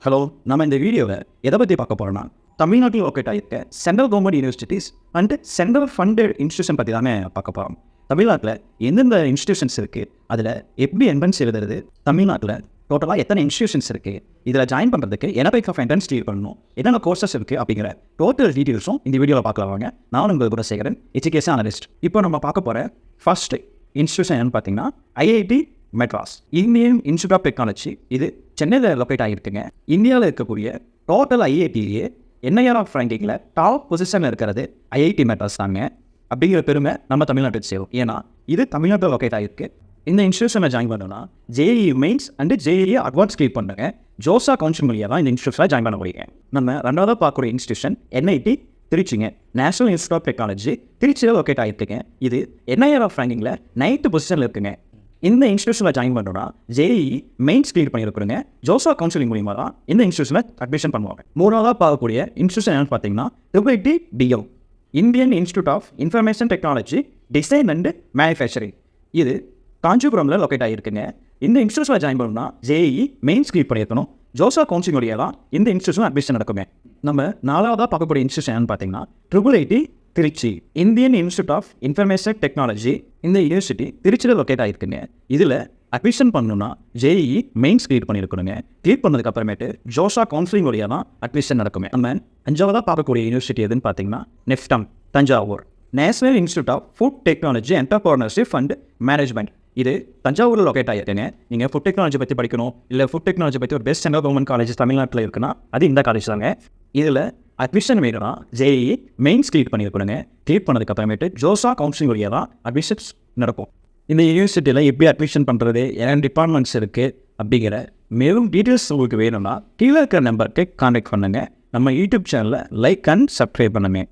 Hello, நம்ம இந்த வீடியோவில் எதை பற்றி பார்க்க போகிறோம்னா தமிழ்நாட்டில் லொக்கேட் ஆகியிருக்க central government universities and central funded institution பற்றி தானே பார்க்க போகிறோம். தமிழ்நாட்டில் எந்தெந்த இன்ஸ்டியூஷன்ஸ் இருக்குது, அதில் எப்படி என்ட்ரன்ஸ் எழுதுறது, தமிழ்நாட்டில் டோட்டலாக எத்தனை இன்ஸ்டியூஷன்ஸ் இருக்குது, இதில் ஜாயின் பண்ணுறதுக்கு என்ன டைப் ஆஃப் என்ட்ரன்ஸ் கிளியர் பண்ணணும், என்னென்ன கோர்சஸ் இருக்குது அப்படிங்கிற டோட்டல் டீட்டெயில்ஸும் இந்த வீடியோவில் பார்க்கலாம். வாங்க, நான் உங்கள் குணசேகரன், எஜுகேஷன் அனலிஸ்ட். இப்போ நம்ம பார்க்க போகிற ஃபர்ஸ்ட் இன்ஸ்டியூஷன் என்னென்னு பார்த்தீங்கன்னா IIT Madras, Indian institute of technology. இது சென்னையில் லொக்கேட் ஆகியிருக்குங்க. இந்தியாவில் இருக்கக்கூடிய டோட்டல் ஐஐடிலேயே என்ஐஆர் ஆஃப் ரேங்கிங்கில் டாப் பொசிஷனில் இருக்கிறது ஐஐடி மெட்ராஸ் தாங்க. அப்படிங்கிற பெருமை நம்ம தமிழ்நாட்டுக்கு சேரும். ஏன்னா இது தமிழ்நாட்டில் லொக்கேட் ஆகிருக்கு. இந்த இன்ஸ்டியூஷனை ஜாயின் பண்ணணும்னா JEE mains and JEE advance clear பண்ணுங்க. ஜோசா கவுன்சில் மூலியாக தான் இந்த இன்ஸ்டியூஷனில் ஜாயின் பண்ண முடியுங்க. நம்ம ரெண்டாவது பார்க்கக்கூடிய இன்ஸ்டியூஷன் என்ஐடி திருச்சிங்க, நேஷனல் இன்ஸ்டியூட் ஆஃப் டெக்னாலஜி, திருச்சியில் லொக்கேட் ஆகிருக்குங்க. இது என்ஐஆர் ஆஃப் ரேங்கிங்கில் 9th பொசிஷனில் இருக்குங்க. இந்த இன்ஸ்டியூஷனில் ஜாயின் பண்ணுறோன்னா ஜேஇ மெயின்ஸ் கிளியர் பண்ணியிருக்கிறோங்க. ஜோசா கவுன்சிலிங் மூலியமாக தான் இந்த இன்ஸ்டியூஷனில் அட்மிஷன் பண்ணுவாங்க. மூணாவதாக பார்க்கக்கூடிய இன்ஸ்டியூஷன் என்னென்னு பார்த்தீங்கன்னா IITDM, Indian institute of information technology, design and manufacturing. இது காஞ்சிபுரமில் லொக்கேட் ஆகிருக்குங்க. இந்த இன்ஸ்டியூஷனில் ஜாயின் பண்ணணும்னா ஜேஇ மெயின்ஸ் கிளியர் பண்ணியிருக்கணும். ஜோசா கவுன்சிலிங் வழியாக தான் இந்த இன்ஸ்டியூஷன் அட்மிஷன் நடக்குங்க. நம்ம நாலாவதாக பார்க்கக்கூடிய இன்ஸ்டியூஷன் என்னென்னு பார்த்தீங்கன்னா IIIT Trichy, Indian institute of information technology. இந்த யூனிவர்சிட்டி திருச்சியில் லொக்கேட் ஆகிருக்குங்க. இதில் அட்மிஷன் பண்ணணும்னா ஜேஇ மெயின்ஸ் கிளியர் பண்ணியிருக்கணுங்க. கிளியர் பண்ணதுக்கு அப்புறமேட்டு ஜோசா கவுன்சிலிங் வழியாக தான் அட்மிஷன் நடக்குமே. நம்ம அஞ்சாவதாக பார்க்கக்கூடிய யூனிவர்சிட்டி எதுன்னு பார்த்தீங்கன்னா NIFTEM, Thanjavur, National Institute of Food Technology, Entrepreneurship and Management. இது தஞ்சாவூரில் லொக்கேட் ஆகிருக்குங்க. நீங்கள் ஃபுட் டெக்னாலஜி பற்றி படிக்கணும், இல்லை ஃபுட் டெக்னாலஜி பற்றி ஒரு பெஸ்ட் சென்ட்ரல் கவர்மெண்ட் காலேஜ் தமிழ்நாட்டில் இருக்குன்னா அது இந்த காலேஜ் தாங்க. இதில் அட்மிஷன் வேணும்னா ஜேஇ மெயின்ஸ் கிளியர் பண்ணியிருக்கணுங்க. கிளியர் பண்ணதுக்கு அப்புறமேட்டு ஜோசா கவுன்சிலிங் வழியாக தான் அட்மிஷன்ஸ் நடக்கும். இந்த யூனிவர்சிட்டியில் எப்படி அட்மிஷன் பண்ணுறது, என்ன டிபார்ட்மெண்ட்ஸ் இருக்குது அப்படிங்கிற மேலும் டீட்டெயில்ஸ் உங்களுக்கு வேணும்னா கீழே இருக்கிற நம்பருக்கு கான்டாக்ட் பண்ணுங்கள். நம்ம யூடியூப் சேனலில் லைக் அண்ட் சப்ஸ்கிரைப் பண்ணுங்கள்.